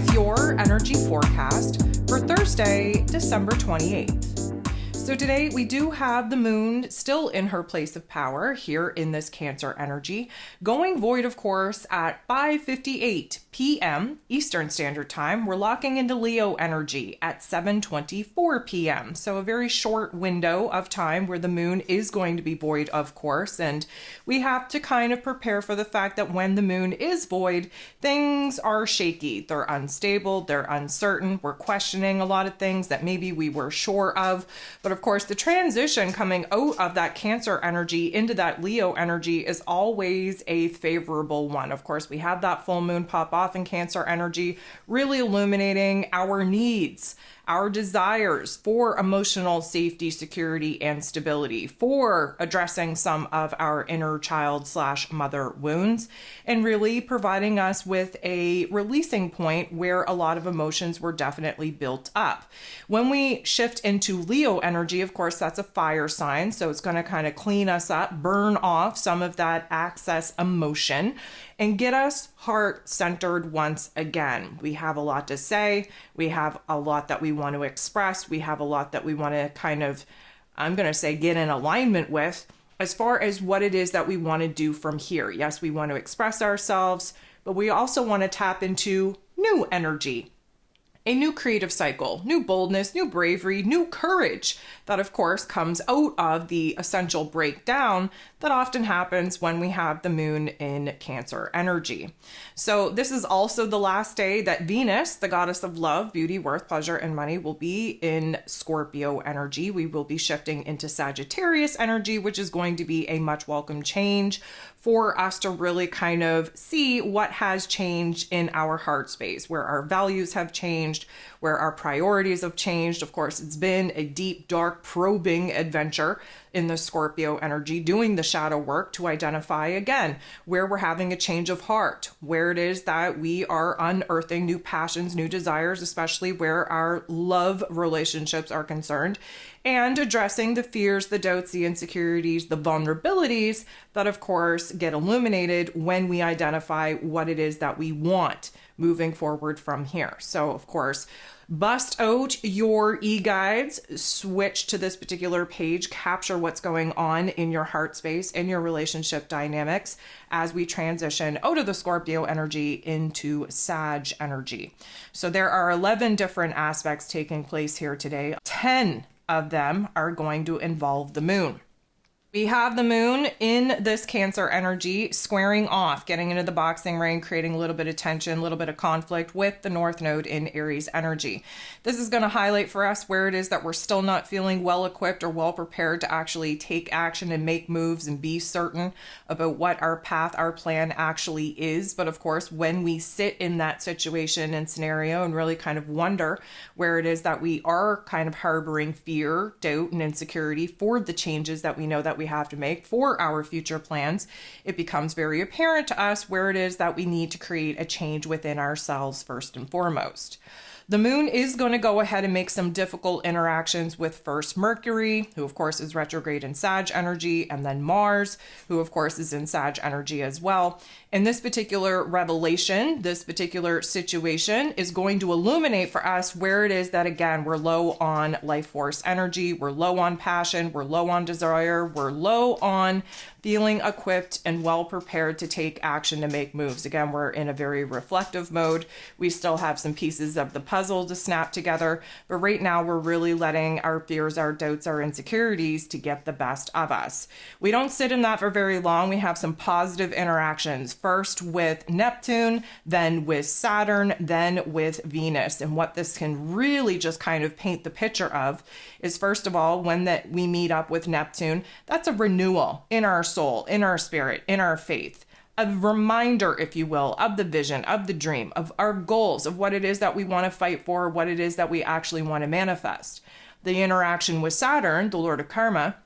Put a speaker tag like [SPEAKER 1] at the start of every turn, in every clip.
[SPEAKER 1] with your energy forecast for Thursday, December 28th. So today we do have the moon still in her place of power here in this Cancer energy, going void, of course, at 5:58 p.m. Eastern Standard Time. We're locking into Leo energy at 7:24 p.m. So a very short window of time where the moon is going to be void, of course, and we have to kind of prepare for the fact that when the moon is void, things are shaky. They're unstable, they're uncertain. We're questioning a lot of things that maybe we were sure of, but of course, the transition coming out of that Cancer energy into that Leo energy is always a favorable one. Of course, we have that full moon pop off in Cancer energy, really illuminating our needs, our desires for emotional safety, security, and stability, for addressing some of our inner child / mother wounds, and really providing us with a releasing point where a lot of emotions were definitely built up. When we shift into Leo energy, of course, that's a fire sign, so it's going to kind of clean us up, burn off some of that excess emotion, and get us heart-centered once again. We have a lot to say. We have a lot that we want to express. We have a lot that we want to kind of, I'm going to say, get in alignment with as far as what it is that we want to do from here. Yes, we want to express ourselves, but we also want to tap into new energy, a new creative cycle, new boldness, new bravery, new courage that, of course, comes out of the essential breakdown that often happens when we have the moon in Cancer energy. So this is also the last day that Venus, the goddess of love, beauty, worth, pleasure, and money, will be in Scorpio energy. We will be shifting into Sagittarius energy, which is going to be a much welcome change for us to really kind of see what has changed in our heart space, where our values have changed, where our priorities have changed. Of course, it's been a deep, dark, probing adventure in the Scorpio energy, doing the shadow work to identify again where we're having a change of heart, where it is that we are unearthing new passions, new desires, especially where our love relationships are concerned, and addressing the fears, the doubts, the insecurities, the vulnerabilities that, of course, get illuminated when we identify what it is that we want moving forward from here. So, of course, bust out your e-guides, switch to this particular page, capture what's going on in your heart space and your relationship dynamics as we transition out of the Scorpio energy into Sag energy. So there are 11 different aspects taking place here today. 10 of them are going to involve the moon. We have the moon in this Cancer energy squaring off, getting into the boxing ring, creating a little bit of tension, a little bit of conflict with the North Node in Aries energy. This is going to highlight for us where it is that we're still not feeling well equipped or well prepared to actually take action and make moves and be certain about what our path, our plan actually is. But of course, when we sit in that situation and scenario and really kind of wonder where it is that we are kind of harboring fear, doubt, and insecurity for the changes that we know that we have to make for our future plans, it becomes very apparent to us where it is that we need to create a change within ourselves first and foremost. The moon is going to go ahead and make some difficult interactions with first Mercury, who of course is retrograde in Sag energy, and then Mars, who of course is in Sag energy as well. In this particular revelation, this particular situation is going to illuminate for us where it is that, again, we're low on life force energy, we're low on passion, we're low on desire, we're low on feeling equipped and well prepared to take action to make moves. Again, we're in a very reflective mode. We still have some pieces of the puzzle to snap together, but right now we're really letting our fears, our doubts, our insecurities to get the best of us. We don't sit in that for very long. We have some positive interactions, first with Neptune, then with Saturn, then with Venus. And what this can really just kind of paint the picture of is, first of all, when that we meet up with Neptune, that's a renewal in our soul, in our spirit, in our faith. A reminder, if you will, of the vision, of the dream, of our goals, of what it is that we want to fight for, what it is that we actually want to manifest. The interaction with Saturn, the Lord of Karma,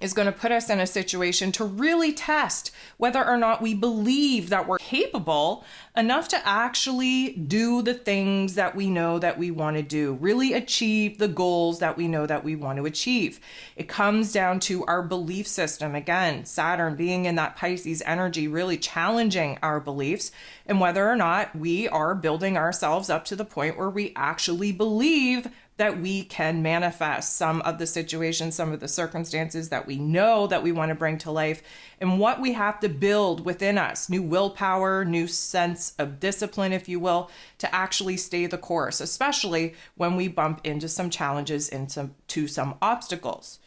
[SPEAKER 1] is going to put us in a situation to really test whether or not we believe that we're capable enough to actually do the things that we know that we want to do, really achieve the goals that we know that we want to achieve. It comes down to our belief system. Again, Saturn being in that Pisces energy, really challenging our beliefs and whether or not we are building ourselves up to the point where we actually believe that we can manifest some of the situations, some of the circumstances that we know that we want to bring to life, and what we have to build within us, new willpower, new sense of discipline, if you will, to actually stay the course, especially when we bump into some challenges, into some obstacles.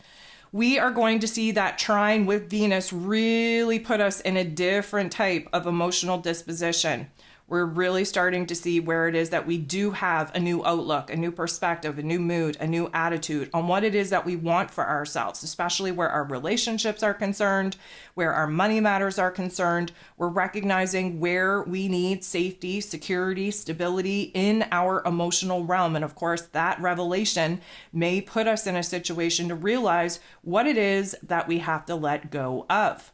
[SPEAKER 1] We are going to see that trine with Venus really put us in a different type of emotional disposition. We're really starting to see where it is that we do have a new outlook, a new perspective, a new mood, a new attitude on what it is that we want for ourselves, especially where our relationships are concerned, where our money matters are concerned. We're recognizing where we need safety, security, stability in our emotional realm. And of course, that revelation may put us in a situation to realize what it is that we have to let go of.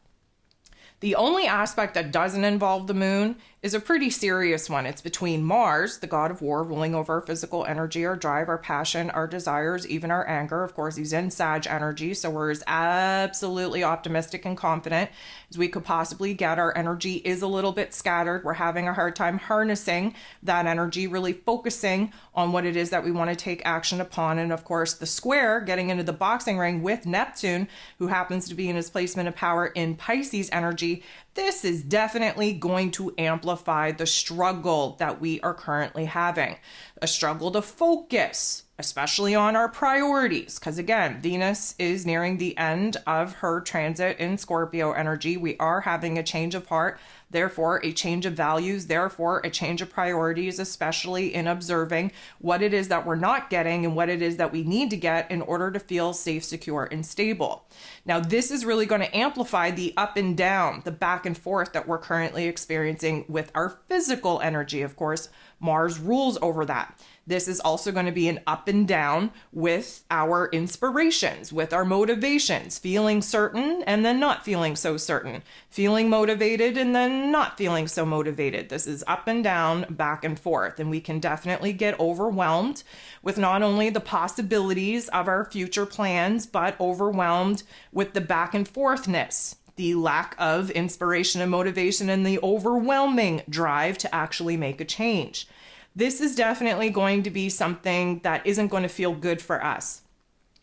[SPEAKER 1] The only aspect that doesn't involve the moon is a pretty serious one. It's between Mars, the god of war, ruling over our physical energy, our drive, our passion, our desires, even our anger. Of course, he's in Sag energy, so we're as absolutely optimistic and confident as we could possibly get. Our energy is a little bit scattered. We're having a hard time harnessing that energy, really focusing on what it is that we want to take action upon. And of course, the square getting into the boxing ring with Neptune, who happens to be in his placement of power in Pisces energy. This is definitely going to amplify the struggle that we are currently having, a struggle to focus, especially on our priorities. Because again, Venus is nearing the end of her transit in Scorpio energy. We are having a change of heart, therefore a change of values, therefore a change of priorities, especially in observing what it is that we're not getting and what it is that we need to get in order to feel safe, secure, and stable. Now, this is really going to amplify the up and down, the back and forth that we're currently experiencing with our physical energy. Of course, Mars rules over that. This is also going to be an up and down with our inspirations, with our motivations, feeling certain and then not feeling so certain, feeling motivated and then not feeling so motivated. This is up and down, back and forth, and we can definitely get overwhelmed with not only the possibilities of our future plans, but overwhelmed with the back and forthness, the lack of inspiration and motivation, and the overwhelming drive to actually make a change. This is definitely going to be something that isn't going to feel good for us.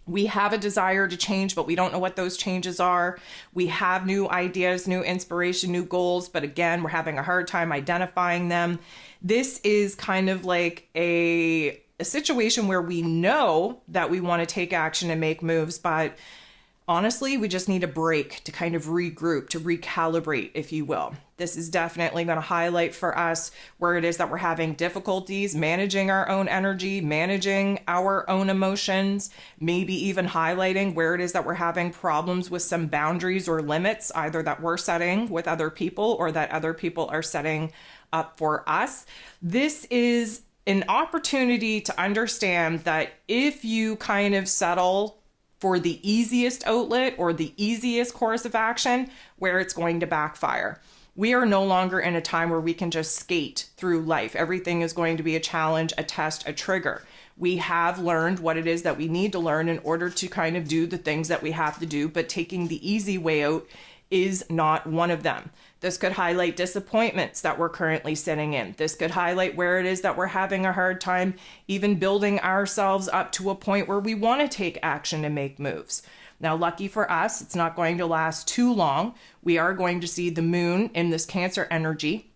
[SPEAKER 1] We have a desire to change, but we don't know what those changes are. We have new ideas, new inspiration, new goals, but again, we're having a hard time identifying them. This is kind of like a situation where we know that we want to take action and make moves, but honestly, we just need a break to kind of regroup, to recalibrate, if you will. This is definitely going to highlight for us where it is that we're having difficulties managing our own energy, managing our own emotions, maybe even highlighting where it is that we're having problems with some boundaries or limits, either that we're setting with other people or that other people are setting up for us. This is an opportunity to understand that if you kind of settle for the easiest outlet or the easiest course of action, where it's going to backfire. We are no longer in a time where we can just skate through life. Everything is going to be a challenge, a test, a trigger. We have learned what it is that we need to learn in order to kind of do the things that we have to do, but taking the easy way out is not one of them. This could highlight disappointments that we're currently sitting in. This could highlight where it is that we're having a hard time even building ourselves up to a point where we want to take action and make moves. Now, lucky for us, it's not going to last too long. We are going to see the moon in this Cancer energy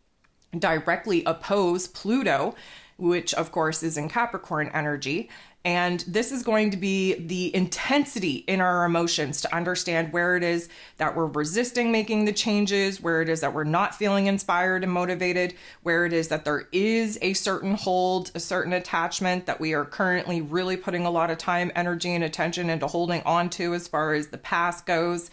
[SPEAKER 1] directly oppose Pluto, which of course is in Capricorn energy. And this is going to be the intensity in our emotions to understand where it is that we're resisting making the changes, where it is that we're not feeling inspired and motivated, where it is that there is a certain hold, a certain attachment that we are currently really putting a lot of time, energy, and attention into holding on to as far as the past goes.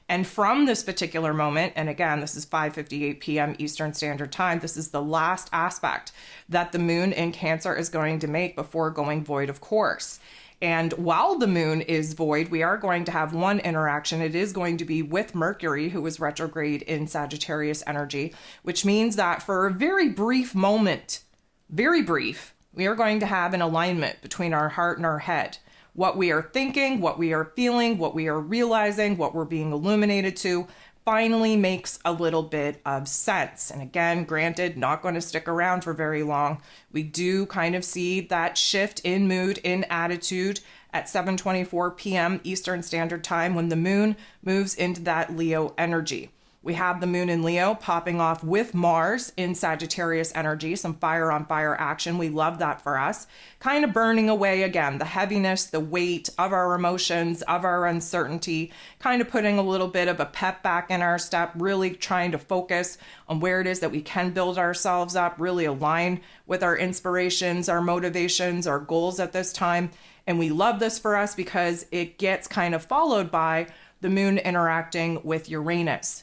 [SPEAKER 1] And from this particular moment, and again, this is 5:58 p.m. Eastern Standard Time, this is the last aspect that the moon in Cancer is going to make before going void of course. And while the moon is void, we are going to have one interaction. It is going to be with Mercury, who is retrograde in Sagittarius energy, which means that for a very brief moment, very brief, we are going to have an alignment between our heart and our head. What we are thinking, what we are feeling, what we are realizing, what we're being illuminated to finally makes a little bit of sense. And again, granted, not going to stick around for very long. We do kind of see that shift in mood, in attitude at 7:24 p.m. Eastern Standard Time when the moon moves into that Leo energy. We have the moon in Leo popping off with Mars in Sagittarius energy, some fire on fire action. We love that for us. Kind of burning away again, the heaviness, the weight of our emotions, of our uncertainty, kind of putting a little bit of a pep back in our step, really trying to focus on where it is that we can build ourselves up, really align with our inspirations, our motivations, our goals at this time. And we love this for us because it gets kind of followed by the moon interacting with Uranus.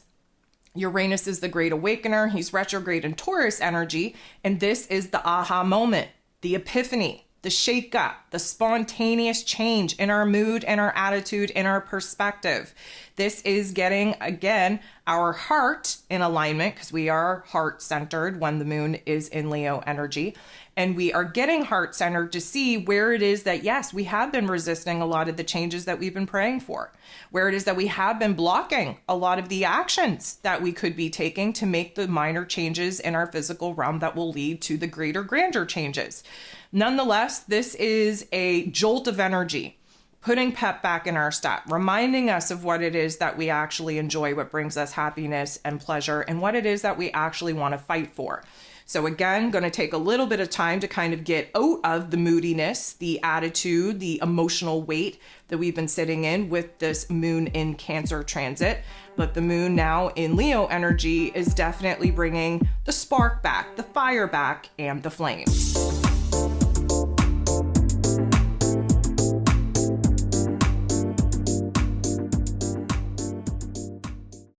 [SPEAKER 1] Uranus is the great awakener. He's retrograde in Taurus energy. And this is the aha moment, the epiphany, the shake up, the spontaneous change in our mood and our attitude and our perspective. This is getting, again, our heart in alignment because we are heart centered when the moon is in Leo energy. And we are getting heart centered to see where it is that, yes, we have been resisting a lot of the changes that we've been praying for, where it is that we have been blocking a lot of the actions that we could be taking to make the minor changes in our physical realm that will lead to the greater, grander changes. Nonetheless, this is a jolt of energy, putting pep back in our step, reminding us of what it is that we actually enjoy, what brings us happiness and pleasure, and what it is that we actually want to fight for. So again, going to take a little bit of time to kind of get out of the moodiness, the attitude, the emotional weight that we've been sitting in with this moon in Cancer transit. But the moon now in Leo energy is definitely bringing the spark back, the fire back, and the flame.